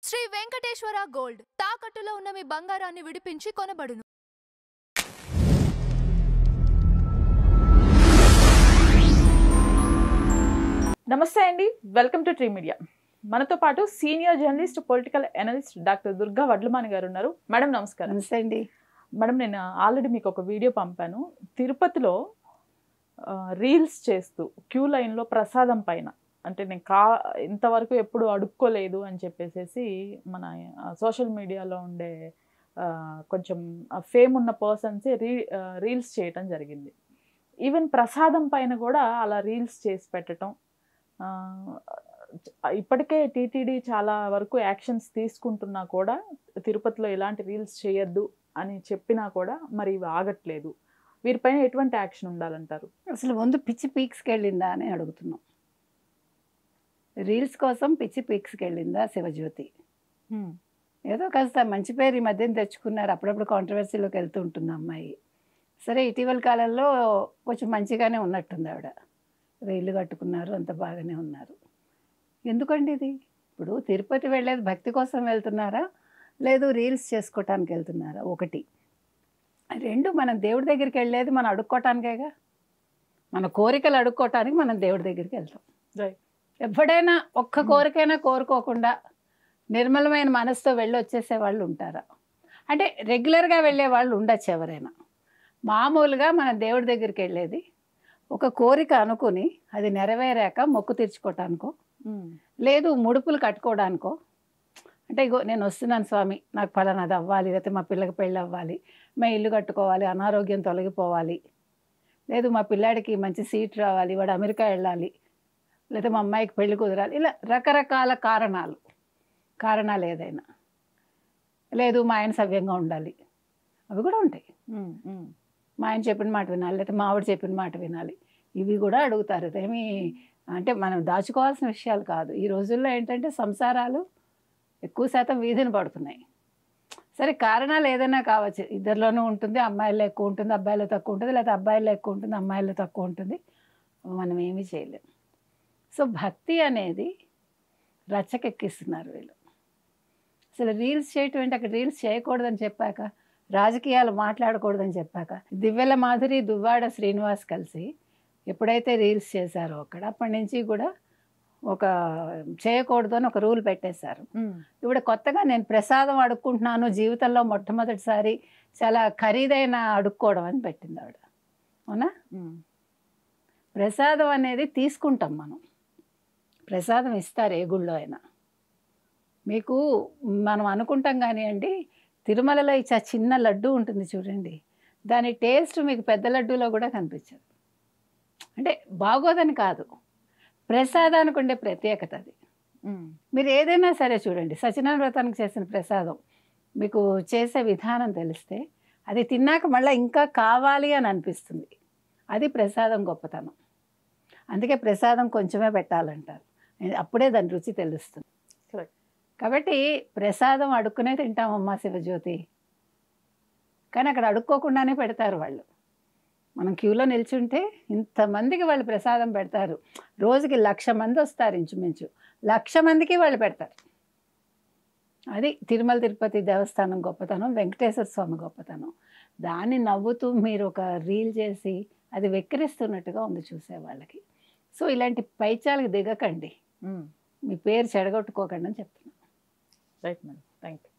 Shri Venkateswara gold తాకట్టులో ఉన్న మీ బంగారాన్ని విడిపించి కొనబడును. నమస్తే అండి, వెల్కమ్ టు ట్రీ మీడియా. మనతో పాటు senior journalist, political analyst doctor Durga Vadlamani గారు ఉన్నారు. మేడం నమస్కారం. నమస్తే అండి. మేడం, నేను ఆల్రెడీ మీకు ఒక వీడియో పంపాను. తిరుపతిలో రీల్స్ చేస్తూ క్యూ లైన్లో ప్రసాదం పైన, అంటే నేను ఇంతవరకు ఎప్పుడు అడుక్కోలేదు అని చెప్పేసి మన సోషల్ మీడియాలో ఉండే కొంచెం ఫేమ్ ఉన్న పర్సన్సే రీల్స్ చేయటం జరిగింది. ఈవెన్ ప్రసాదం పైన కూడా అలా రీల్స్ చేసి పెట్టడం. ఇప్పటికే టీటీడీ చాలా వరకు యాక్షన్స్ తీసుకుంటున్నా కూడా తిరుపతిలో ఎలాంటి రీల్స్ చేయొద్దు అని చెప్పినా కూడా మరి ఇవి ఆగట్లేదు. వీరిపైన ఎటువంటి యాక్షన్ ఉండాలంటారు? అసలు ముందు పిచ్చి పీక్స్కి వెళ్ళిందా అని అడుగుతున్నాం. రీల్స్ కోసం పిచ్చి పీక్స్కి వెళ్ళిందా శివజ్యోతి? ఏదో కాస్త మంచి పేరు ఈ మధ్యన తెచ్చుకున్నారు. అప్పుడప్పుడు కాంట్రవర్సీలోకి వెళ్తూ ఉంటుంది అమ్మాయి. సరే, ఇటీవల కాలంలో కొంచెం మంచిగానే ఉన్నట్టుంది ఆవిడ. ఇల్లు కట్టుకున్నారు, అంత బాగానే ఉన్నారు. ఎందుకండి ఇది? ఇప్పుడు తిరుపతి వెళ్ళేది భక్తి కోసం వెళ్తున్నారా, లేదు రీల్స్ చేసుకోవటానికి వెళ్తున్నారా? ఒకటి. రెండు, మనం దేవుడి దగ్గరికి వెళ్ళేది మనం అడుక్కోవటానికేగా. మన కోరికలు అడుక్కోవటానికి మనం దేవుడి దగ్గరికి వెళ్తాం. ఎప్పుడైనా ఒక్క కోరికైనా కోరుకోకుండా నిర్మలమైన మనసుతో వెళ్ళి వచ్చేసే వాళ్ళు ఉంటారా? అంటే రెగ్యులర్గా వెళ్ళే వాళ్ళు ఉండొచ్చు ఎవరైనా. మామూలుగా మన దేవుడి దగ్గరికి వెళ్ళేది ఒక కోరిక అనుకుని అది నెరవేరాక మొక్కు తీర్చుకోవటానికో, లేదు ముడుపులు కట్టుకోవడానికో. అంటే ఇగో నేను వస్తున్నాను స్వామి, నాకు పలానాది అవ్వాలి, లేకపోతే మా పిల్లకి పెళ్ళి అవ్వాలి, మేము ఇల్లు కట్టుకోవాలి, అనారోగ్యం తొలగిపోవాలి, లేదు మా పిల్లాడికి మంచి సీట్ రావాలి, వాడు అమెరికా వెళ్ళాలి, లేదా మా అమ్మాయికి పెళ్లి కుదరాలి. ఇలా రకరకాల కారణాలు ఏదైనా. లేదు మా ఆయన సవ్యంగా ఉండాలి, అవి కూడా ఉంటాయి. మా ఆయన చెప్పిన మాట వినాలి, లేకపోతే మా ఆవిడ చెప్పిన మాట వినాలి, ఇవి కూడా అడుగుతారు. ఇదేమి అంటే మనం దాచుకోవాల్సిన విషయాలు కాదు. ఈ రోజుల్లో ఏంటంటే సంసారాలు ఎక్కువ శాతం వీధిని పడుతున్నాయి. సరే, కారణాలు ఏదైనా కావచ్చు. ఇద్దరిలోనూ ఉంటుంది. అమ్మాయిల్లో ఎక్కువ ఉంటుంది, అబ్బాయిలో తక్కువ ఉంటుంది, లేకపోతే అబ్బాయిల్లో ఎక్కువ ఉంటుంది, అమ్మాయిల్లో తక్కువ ఉంటుంది. మనం ఏమీ చేయలేం. సో భక్తి అనేది రచ్చకెక్కిస్తున్నారు వీళ్ళు. అసలు రీల్స్ చేయటం ఏంటి? అక్కడ రీల్స్ చేయకూడదని చెప్పాక, రాజకీయాలు మాట్లాడకూడదని చెప్పాక, దివ్యల మాధురి, దువ్వాడ శ్రీనివాస్ కలిసి ఎప్పుడైతే రీల్స్ చేశారో అక్కడ, అప్పటి నుంచి కూడా ఒక చేయకూడదు అని ఒక రూల్ పెట్టేశారు. ఇప్పుడు కొత్తగా నేను ప్రసాదం అడుక్కుంటున్నాను, జీవితంలో మొట్టమొదటిసారి చాలా ఖరీదైన అడుక్కోవడం అని పెట్టింది ఆవిడ. అవునా? ప్రసాదం అనేది తీసుకుంటాం మనం. ప్రసాదం ఇస్తారు ఏ గుళ్ళో అయినా. మీకు మనం అనుకుంటాం కానివ్వండి, తిరుమలలో ఇచ్చే చిన్న లడ్డు ఉంటుంది చూడండి, దాని టేస్ట్ మీకు పెద్ద లడ్డూలో కూడా కనిపించదు. అంటే బాగోదని కాదు, ప్రసాదానికి ఉండే ప్రత్యేకత అది. మీరు ఏదైనా సరే చూడండి, సత్యనారాయణ వ్రతానికి చేసిన ప్రసాదం మీకు చేసే విధానం తెలిస్తే అది తిన్నాక మళ్ళీ ఇంకా కావాలి అని అనిపిస్తుంది. అది ప్రసాదం గొప్పతనం. అందుకే ప్రసాదం కొంచెమే పెట్టాలంటారు, అప్పుడే దాని రుచి తెలుస్తుంది. కాబట్టి ప్రసాదం అడుక్కునే తింటామమ్మా శివజ్యోతి, కానీ అక్కడ అడుక్కోకుండానే పెడతారు వాళ్ళు. మనం క్యూలో నిల్చుంటే ఇంతమందికి వాళ్ళు ప్రసాదం పెడతారు. రోజుకి 1,00,000 మంది వస్తారు, ఇంచుమించు 1,00,000 మందికి వాళ్ళు పెడతారు. అది తిరుమల తిరుపతి దేవస్థానం గొప్పతనం, వెంకటేశ్వర స్వామి గొప్పతనం. దాన్ని నవ్వుతూ మీరు ఒక రీల్ చేసి అది వెక్కిరిస్తున్నట్టుగా ఉంది చూసే వాళ్ళకి. సో ఇలాంటి పైచాలకు దిగకండి, మీ పేరు చెడగొట్టుకోకండి అని చెప్తున్నాను. Right madam, thank you.